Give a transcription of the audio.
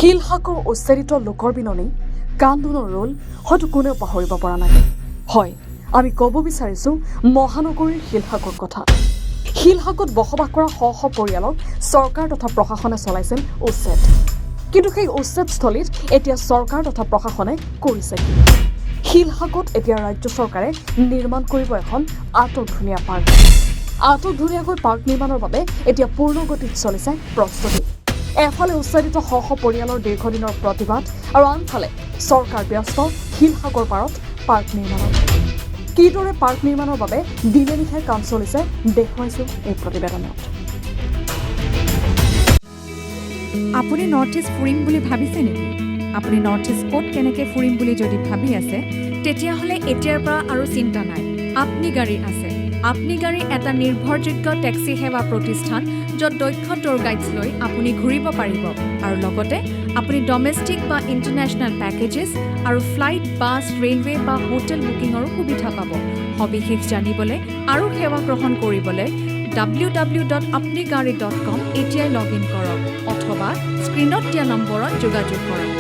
শিলহাকৰ উচ্চাৰিত লোকৰ বিননি কান্দোনৰ ৰোল হয়তো কোনেও পাহৰিব পৰা নাই। হয়, আমি ক'ব বিচাৰিছোঁ মহানগৰীৰ শিলহাকৰ কথা। শিলহাকত বসবাস কৰা শ শ পৰিয়ালক চৰকাৰ তথা প্ৰশাসনে চলাইছিল উচ্ছেদ। কিন্তু সেই উচ্ছেদস্থলীত এতিয়া চৰকাৰ তথা প্ৰশাসনে কৰিছে কি? শিলহাকত এতিয়া ৰাজ্য চৰকাৰে নিৰ্মাণ কৰিব এখন আটকধুনীয়া পাৰ্ক। আটকধুনীয়াকৈ পাৰ্ক নিৰ্মাণৰ বাবে এতিয়া পূৰ্ণগতিত চলিছে প্ৰস্তুতি। এফালে উচ্চাৰিত শ শ পৰিয়ালৰ দীৰ্ঘদিনৰ প্ৰতিবাদ আৰু আনফালে চৰকাৰ ব্যস্ত শিলহাকৰ পাৰত পাৰ্ক নিৰ্মাণত। কিদৰে পাৰ্ক নিৰ্মাণৰ বাবে দিনে নিশাই কাম চলিছে দেখুৱাইছোঁ এই প্ৰতিবেদনত। আপুনি নৰ্থ ইষ্ট ফুৰিম বুলি ভাবিছে নেকি? আপুনি নৰ্থ ইষ্ট ক'ত কেনেকৈ ফুৰিম বুলি যদি ভাবি আছে, তেতিয়াহ'লে এতিয়াৰ পৰা আৰু চিন্তা নাই। আপনি গাড়ী আছে। আপনি গাড়ী এটা নিৰ্ভৰযোগ্য টেক্সি সেৱা প্ৰতিষ্ঠান, য'ত দক্ষ টুৰ গাইডছ লৈ আপুনি ঘূৰিব পাৰিব আৰু লগতে আপুনি ডমেষ্টিক বা ইণ্টাৰনেশ্যনেল পেকেজেছ আৰু ফ্লাইট, বাছ, ৰেলৱে বা হোটেল বুকিঙৰো সুবিধা পাব। সবিশেষ জানিবলৈ আৰু সেৱা গ্ৰহণ কৰিবলৈ www.apnigari.com এতিয়াই লগ ইন কৰক অথবা স্ক্ৰীণত দিয়া নম্বৰত যোগাযোগ কৰক।